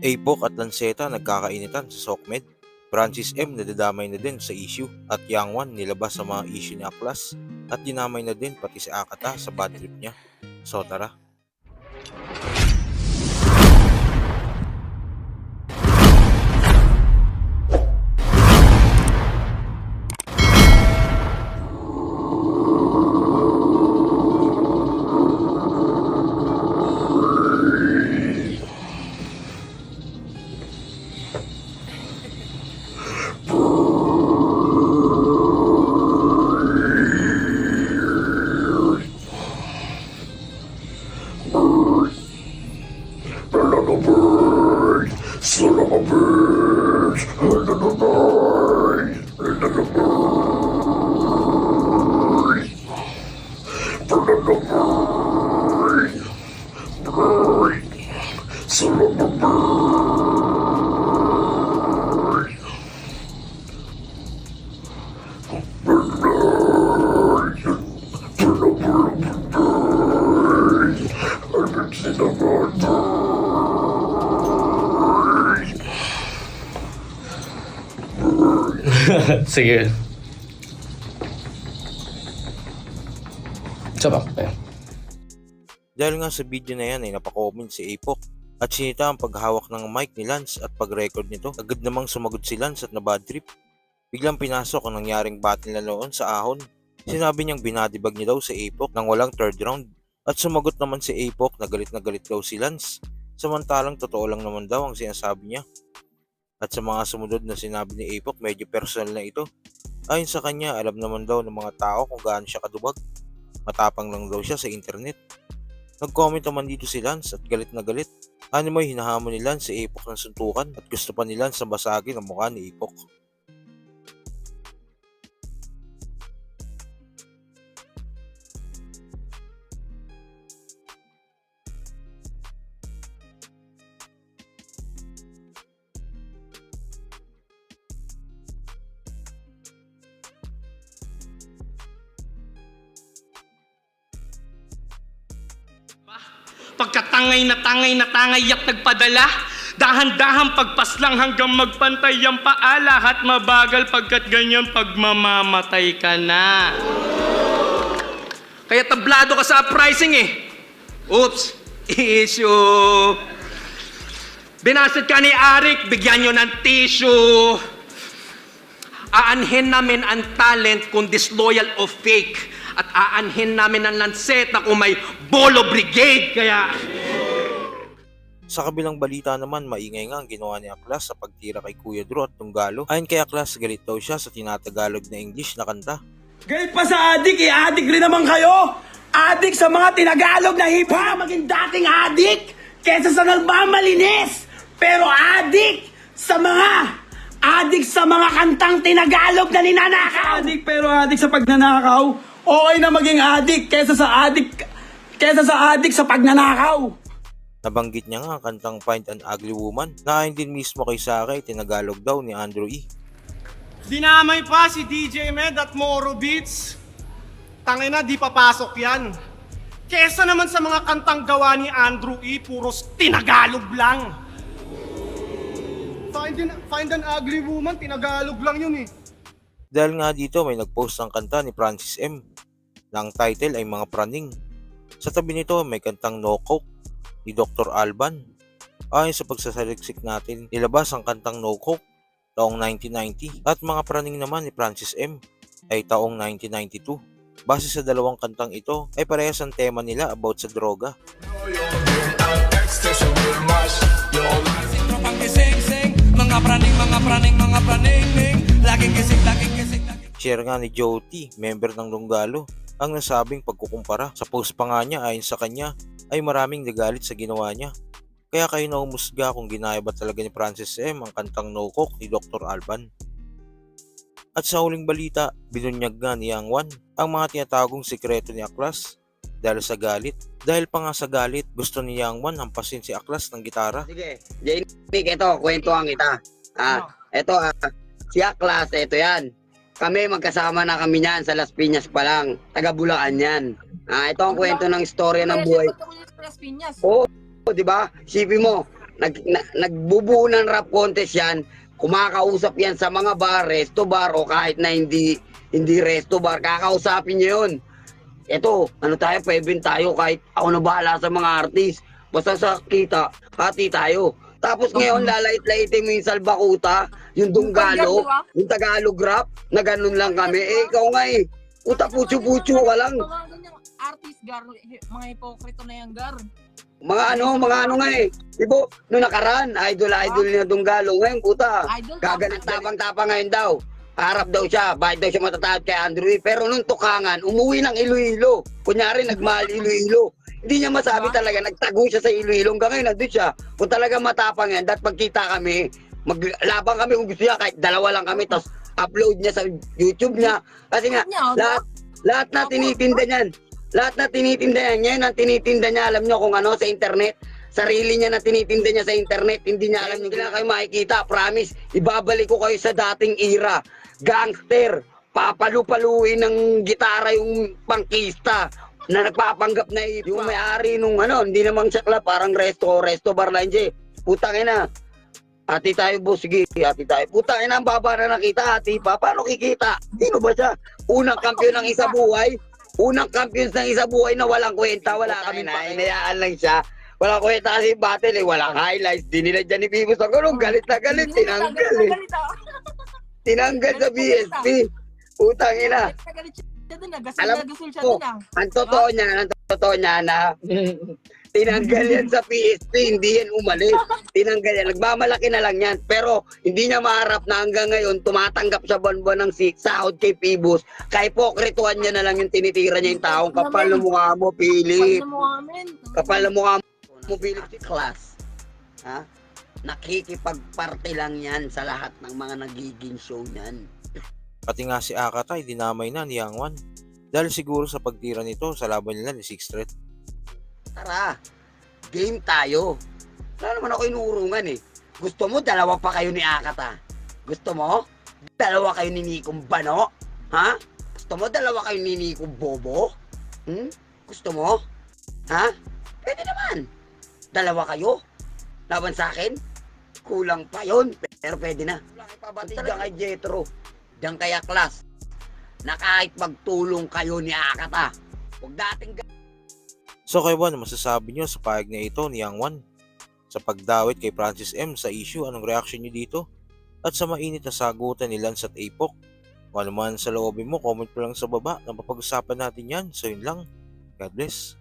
Apok at Lanceta nagkakainitan sa SOCMED. Francis M nadadamay na din sa issue at Yang Wan nilabas sa mga issue ni Aklas at dinamay na din pati si Akata sa bad trip niya. So tara. Son of a bitch! Another bird! Another bird! Another bird! Bird! Son of a bird! Bird! Sige. Coba. Dahil nga sa video na yan ay napakomment si Apok at sinita ang paghawak ng mic ni Lance at pag-record nito. Agad namang sumagot si Lance at nabad trip. Biglang pinasok ang nangyaring battle na noon sa ahon. Sinabi niyang binadibag niya daw si Apok nang walang third round. At sumagot naman si Apok na galit daw si Lance. Samantalang totoo lang naman daw ang sinasabi niya. At sa mga sumunod na sinabi ni Apok, medyo personal na ito. Ayon sa kanya, alam naman daw ng mga tao kung gaano siya kadubag. Matapang lang daw siya sa internet. Nag-comment naman dito si Lance at galit na galit. Ano mo'y hinahamon ni Lance si Apok ng suntukan at gusto pa ni Lance na basagin ang mukha ni Apok. Pagkatangay na tangay at nagpadala, dahan-dahan pagpaslang hanggang magpantay ang paa, lahat mabagal pagkat ganyan pagmamamatay ka na. Kaya tablado ka sa uprising eh. Oops, issue. Binasad ka ni Arik, bigyan nyo ng tissue. Aanhin namin ang talent kung disloyal o fake. At aanhin namin ang Lanceta kung may Bolo Brigade, kaya... Sa kabilang balita naman, maingay nga ang ginawa ni Aklas sa pagtira kay Kuya Drew at Tunggalo. Ayon kay Aklas, galit daw siya sa tinatagalog na English na kanta. Galit pa sa adik eh, adik rin naman kayo! Adik sa mga tinagalog na hip-hop! Maging dating adik kesa sa nagmamalinis! Pero adik sa mga kantang tinagalog na ninanakaw! Adik pero adik sa pagnanakaw! Okay na maging adik kesa sa adik sa pagnanakaw. Nabanggit niya nga ang kantang Find an Ugly Woman na ayon din mismo kay Sakay, tinagalog daw ni Andrew E. Dinamay pa si DJ Med at Moro Beats. Tangina, di papasok yan. Kesa naman sa mga kantang gawa ni Andrew E, puros tinagalog lang. Find an Ugly Woman, tinagalog lang yun eh. Dahil nga dito may nagpost ng kanta ni Francis M na ang title ay Mga Praning. Sa tabi nito may kantang No Coke ni Dr. Alban. Ayon sa pagsasaliksik natin, nilabas ang kantang No Coke taong 1990 at Mga Praning naman ni Francis M ay taong 1992. Base sa dalawang kantang ito ay parehas ang tema nila about sa droga. Share nga ni Joti, member ng Tunggalo, ang nasabing pagkukumpara. Sa post pa nga niya, ayon sa kanya, ay maraming nagalit sa ginawa niya. Kaya kayo na umusga kung ginaya ba talaga ni Francis M ang kantang No Coke ni Dr. Alban. At sa huling balita, binunyag nga ni Yang Wan ang mga tinatagong sikreto ni Aklas dahil sa galit. Dahil pa nga sa galit, gusto ni Yang Wan hampasin si Aklas ng gitara. Sige, Janick, ito, kwentuhan kita. Si Aklas, ito yan. Kami, magkasama na kami niyan sa Las Piñas pa lang. Taga Bulacan yan. Ito ang kwento ng istorya ng buhay. Oo, di ba? Sipin mo, nagbubuo ng rap contest yan, kumakausap yan sa mga bar, resto bar, o kahit na hindi resto bar, kakausapin niya yun. Ito, ano tayo, pwede tayo, kahit ako na bahala sa mga artist. Basta sa kita, hati tayo. Tapos ngayon, lalait-laitin mo yung Salbakuta, yung Dunggalo, yung Tagalog rap, na ganun lang kami. Eh, ikaw nga eh, puta putyo-putyo ka lang. Mga ganyang artist, Gar, mga hipokrito na yan, Gar. Mga ano nga eh. Diba, nung nakaraan, idol na Dunggalo. Ngayon, puta, Idol gagalit tapang-tapang ngayon daw. Harap daw siya, bakit daw siya matatawad kay Andrew E. Pero nung tukangan, umuwi ng Iloilo. Kunyari, nagmahal Iloilo. Hindi niya masabi talaga, nagtago siya sa Iloilo. Hanggang ngayon, nandun siya. Kung talaga matapang yan, dapat pagkita kami, maglabang kami kung gusto niya, kahit dalawa lang kami, tapos upload niya sa YouTube niya. Kasi nga, lahat na tinitinda niyan. Lahat na tinitinda niya, yan ang tinitinda niya, alam niyo kung ano, sa internet. Sarili niya na tinitinda niya sa internet, hindi niya alam yung kayo makikita. Promise, ibabalik ko kayo sa dating era. Gangster, papalu-paluin ng gitara yung pangkista na nagpapanggap na yung may-ari nung ano, hindi naman siya club, parang resto bar lang siya. Putang ina. Ati tayo boss, sige, ati tayo. Putang ina, ang baba na nakita, ati pa. Paano kikita? Sino ba siya? Unang kampiyon ng isa buhay. Unang kampiyon ng isa buhay na walang kwenta, wala kami na. Inayaan lang siya. Walang kwenta kasi battle eh, walang highlights. Di nila dyan ni Pibos. Ako galit na galit, tinanggal eh. Tinanggal sa BSP. Putang ina. Alam ko, ang totoo niya na tinanggal yan sa PSP, hindi yan umalis. Tinanggal yan, nagmamalaki na lang yan. Pero hindi niya maharap na hanggang ngayon tumatanggap siya buwan-buwan ng sahod kay Pibos. Kay pokrituan niya na lang yung tinitira niya yung taong kapal na mukha mo, Philip. Kapal na mukha mo, Philip. Class. Ha? Nakikipagparte lang yan sa lahat ng mga nagiging show niyan. Pati nga si Akatay dinamay na ni Yang Wan dahil siguro sa pagtira nito sa laban nila ni Sixth Threat. Tara, game tayo. Wala naman ako inurungan eh. Gusto mo dalawa pa kayo ni Akata? Gusto mo? Dalawa kayo ni Nikong Bano? Ha? Gusto mo dalawa kayo ni Nikong Bobo? Gusto mo? Ha? Pwede naman. Dalawa kayo? Laban sa akin? Kulang pa yon, pero pwede na. Pabatid ka kay Jetro. Diyan kaya class. Na kahit magtulong kayo ni Akata. Huwag dating So kayo ba, ano masasabi nyo sa pahayag na ito ni Yang Wan? Sa pagdawit kay Francis M sa issue, anong reaction nyo dito? At sa mainit na sagutan ni Lance at Apok? Kung ano man sa loobin mo, comment mo lang sa baba na mapag-usapan natin yan. So yun lang. God bless.